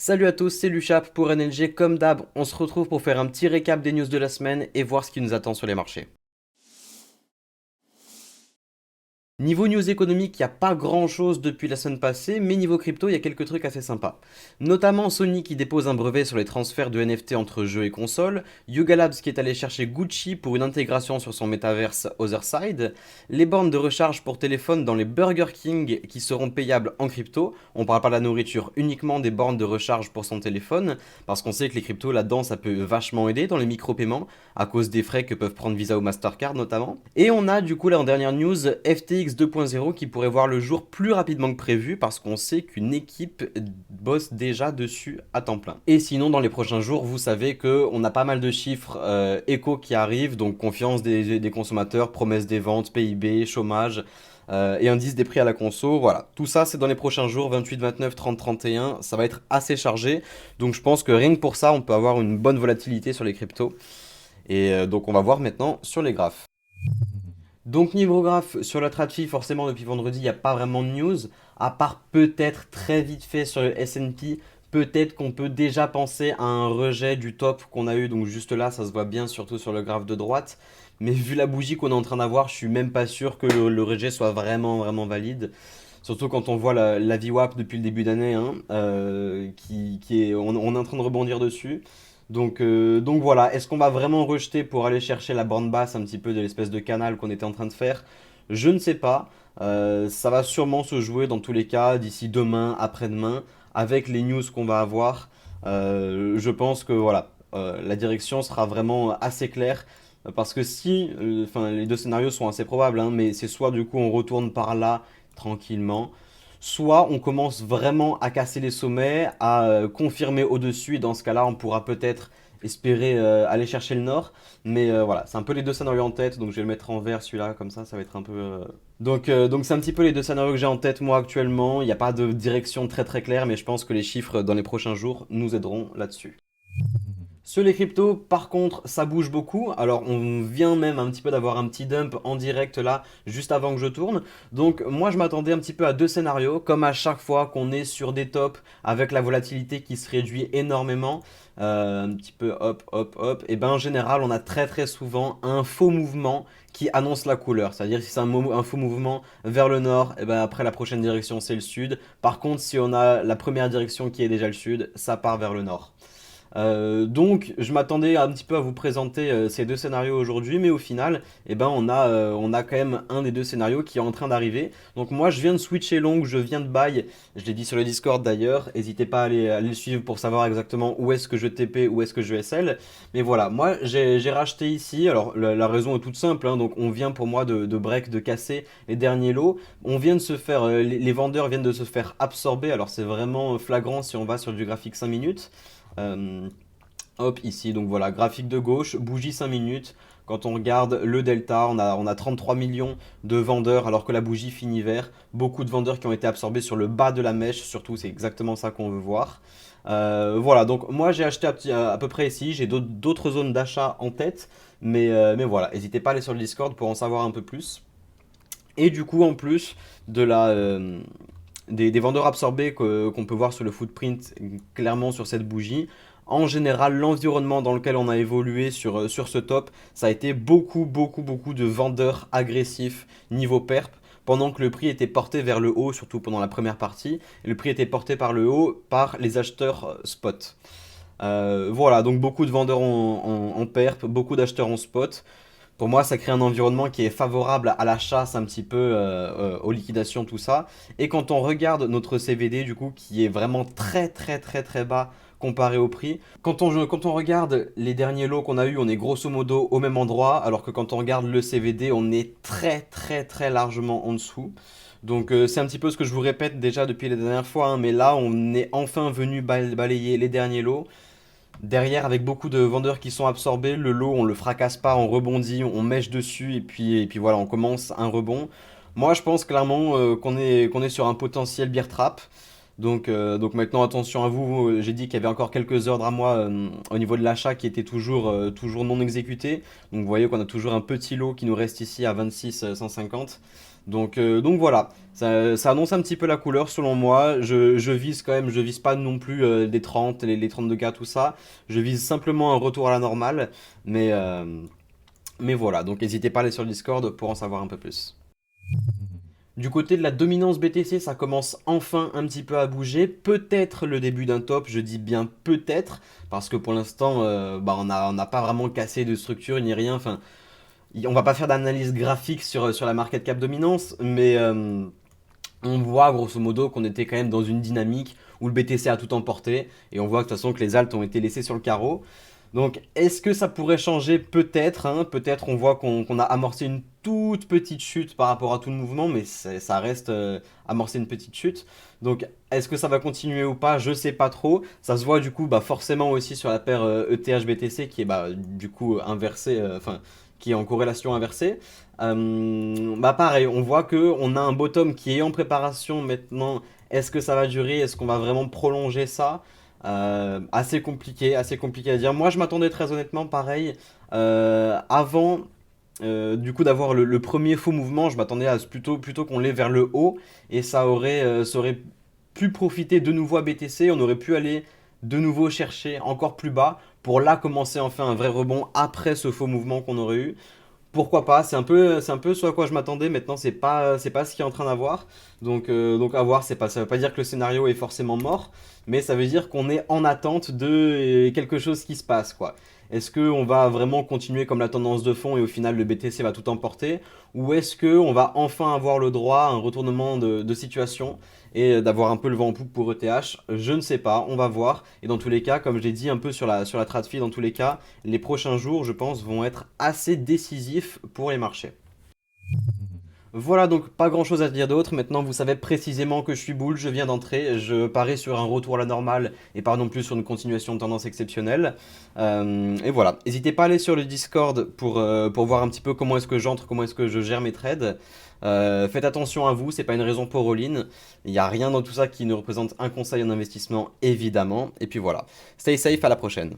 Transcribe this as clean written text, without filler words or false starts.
Salut à tous, c'est Luchap pour NLG. Comme d'hab, on se retrouve pour faire un petit récap des news de la semaine et voir ce qui nous attend sur les marchés. Niveau news économique, il n'y a pas grand chose depuis la semaine passée, mais niveau crypto, il y a quelques trucs assez sympas. Notamment Sony qui dépose un brevet sur les transferts de NFT entre jeux et consoles, Yuga Labs qui est allé chercher Gucci pour une intégration sur son métaverse Otherside, les bornes de recharge pour téléphone dans les Burger King qui seront payables en crypto. On parle pas de la nourriture, uniquement des bornes de recharge pour son téléphone, parce qu'on sait que les cryptos là-dedans ça peut vachement aider dans les micro-paiements, à cause des frais que peuvent prendre Visa ou Mastercard notamment. Et on a du coup là en dernière news FTX 2.0 qui pourrait voir le jour plus rapidement que prévu parce qu'on sait qu'une équipe bosse déjà dessus à temps plein. Et sinon dans les prochains jours vous savez qu'on a pas mal de chiffres éco qui arrivent, donc confiance des consommateurs, promesses des ventes, PIB, chômage, et indice des prix à la conso. Voilà, tout ça c'est dans les prochains jours, 28, 29, 30, 31, ça va être assez chargé. Donc je pense que rien que pour ça, on peut avoir une bonne volatilité sur les cryptos. Et donc on va voir maintenant sur les graphes. Donc niveau graphe, sur la TradFi, forcément depuis vendredi, il n'y a pas vraiment de news, à part peut-être très vite fait sur le S&P, peut-être qu'on peut déjà penser à un rejet du top qu'on a eu, donc juste là, ça se voit bien, surtout sur le graphe de droite. Mais vu la bougie qu'on est en train d'avoir, je suis même pas sûr que le rejet soit vraiment valide. Surtout quand on voit la VWAP depuis le début d'année, hein, on est en train de rebondir dessus. Donc voilà, est-ce qu'on va vraiment rejeter pour aller chercher la borne basse un petit peu de l'espèce de canal qu'on était en train de faire? Je ne sais pas. Ça va sûrement se jouer dans tous les cas d'ici demain, après-demain, avec les news qu'on va avoir. Je pense que voilà, la direction sera vraiment assez claire. Parce que si, enfin, les deux scénarios sont assez probables, hein, mais c'est soit du coup on retourne par là tranquillement, soit on commence vraiment à casser les sommets, à confirmer au-dessus, et dans ce cas-là, on pourra peut-être espérer aller chercher le nord. Mais voilà, c'est un peu les deux scénarios en tête, donc je vais le mettre en vert celui-là, comme ça va être un peu... Donc c'est un petit peu les deux scénarios que j'ai en tête moi actuellement. Il n'y a pas de direction très claire, mais je pense que les chiffres dans les prochains jours nous aideront là-dessus. Sur les cryptos, par contre, ça bouge beaucoup. Alors, on vient même un petit peu d'avoir un petit dump en direct là, juste avant que je tourne. Donc, moi, je m'attendais un petit peu à deux scénarios. Comme à chaque fois qu'on est sur des tops avec la volatilité qui se réduit énormément, un petit peu hop. Et ben, en général, on a très souvent un faux mouvement qui annonce la couleur. C'est-à-dire, si c'est un faux mouvement vers le nord, et ben après la prochaine direction, c'est le sud. Par contre, si on a la première direction qui est déjà le sud, ça part vers le nord. Donc je m'attendais un petit peu à vous présenter ces deux scénarios aujourd'hui, mais au final, eh ben, on a quand même un des deux scénarios qui est en train d'arriver. Donc moi je viens de switcher long, je viens de buy, je l'ai dit sur le Discord d'ailleurs, n'hésitez pas à aller le suivre pour savoir exactement où est-ce que je TP, où est-ce que je SL. Mais voilà, moi j'ai racheté ici, alors la raison est toute simple, hein, donc on vient pour moi de break, de casser les derniers lots. On vient de se faire, les vendeurs viennent de se faire absorber, alors c'est vraiment flagrant si on va sur du graphique 5 minutes. Euh, Hop, ici, donc voilà, graphique de gauche, bougie 5 minutes. Quand on regarde le delta, on a 33 millions de vendeurs alors que la bougie finit vert. Beaucoup de vendeurs qui ont été absorbés sur le bas de la mèche, surtout, c'est exactement ça qu'on veut voir. Voilà, donc moi j'ai acheté à peu près ici, j'ai d'autres zones d'achat en tête, mais voilà, n'hésitez pas à aller sur le Discord pour en savoir un peu plus. Et du coup, en plus de des vendeurs absorbés qu'on peut voir sur le footprint, clairement sur cette bougie, en général, l'environnement dans lequel on a évolué sur ce top, ça a été beaucoup de vendeurs agressifs niveau perp, pendant que le prix était porté vers le haut, surtout pendant la première partie, et le prix était porté par le haut par les acheteurs spot. Voilà, donc beaucoup de vendeurs en perp, beaucoup d'acheteurs en spot. Pour moi, ça crée un environnement qui est favorable à la chasse un petit peu, aux liquidations, tout ça. Et quand on regarde notre CVD, du coup, qui est vraiment très bas comparé au prix, quand on regarde les derniers lots qu'on a eu, on est grosso modo au même endroit, alors que quand on regarde le CVD, on est très largement en dessous. Donc c'est un petit peu ce que je vous répète déjà depuis les dernières fois, hein, mais là on est enfin venu balayer les derniers lots. Derrière, avec beaucoup de vendeurs qui sont absorbés, le lot, on le fracasse pas, on rebondit, on mèche dessus et puis voilà, on commence un rebond. Moi, je pense clairement qu'on est sur un potentiel bear trap. Donc maintenant, attention à vous. J'ai dit qu'il y avait encore quelques ordres à moi au niveau de l'achat qui étaient toujours non exécutés. Donc vous voyez qu'on a toujours un petit lot qui nous reste ici à 26 150. Donc voilà, ça annonce un petit peu la couleur selon moi. Je vise quand même, je vise pas non plus des 30, les 32K, tout ça. Je vise simplement un retour à la normale. Mais, euh, mais voilà, donc n'hésitez pas à aller sur le Discord pour en savoir un peu plus. Du côté de la dominance BTC, ça commence enfin un petit peu à bouger. Peut-être le début d'un top, je dis bien peut-être, parce que pour l'instant, on n'a pas vraiment cassé de structure ni rien. Enfin, on va pas faire d'analyse graphique sur la market cap dominance, mais on voit grosso modo qu'on était quand même dans une dynamique où le BTC a tout emporté, et on voit de toute façon que les alts ont été laissés sur le carreau. Donc, est-ce que ça pourrait changer? Peut-être, hein, peut-être on voit qu'on a amorcé une toute petite chute par rapport à tout le mouvement, mais ça reste amorcer une petite chute. Donc, est-ce que ça va continuer ou pas? Je sais pas trop. Ça se voit du coup forcément aussi sur la paire ETH-BTC qui est du coup inversée, enfin qui est en corrélation inversée. Pareil, on voit que on a un bottom qui est en préparation maintenant. Est-ce que ça va durer? Est-ce qu'on va vraiment prolonger ça? Assez compliqué à dire. Moi, je m'attendais très honnêtement, pareil, avant du coup d'avoir le premier faux mouvement, je m'attendais à plutôt qu'on l'ait vers le haut et ça aurait pu profiter de nouveau à BTC. On aurait pu aller de nouveau chercher encore plus bas pour là commencer enfin un vrai rebond après ce faux mouvement qu'on aurait eu. Pourquoi pas? C'est un peu ce à quoi je m'attendais. Maintenant, c'est pas ce qui est en train d'avoir. Donc à voir. Ça veut pas dire que le scénario est forcément mort, mais ça veut dire qu'on est en attente de quelque chose qui se passe, quoi. Est-ce qu'on va vraiment continuer comme la tendance de fond et au final le BTC va tout emporter? Ou est-ce qu'on va enfin avoir le droit à un retournement de situation et d'avoir un peu le vent en poupe pour ETH? Je ne sais pas, on va voir. Et dans tous les cas, comme je l'ai dit un peu sur la trad fee, dans tous les cas, les prochains jours, je pense, vont être assez décisifs pour les marchés. Voilà, donc pas grand chose à dire d'autre. Maintenant, vous savez précisément que je suis bull, je viens d'entrer, je parie sur un retour à la normale et pas non plus sur une continuation de tendance exceptionnelle. Et voilà, n'hésitez pas à aller sur le Discord pour voir un petit peu comment est-ce que j'entre, comment est-ce que je gère mes trades. Faites attention à vous, c'est pas une raison pour all-in. Il n'y a rien dans tout ça qui ne représente un conseil en investissement, évidemment. Et puis voilà, stay safe, à la prochaine.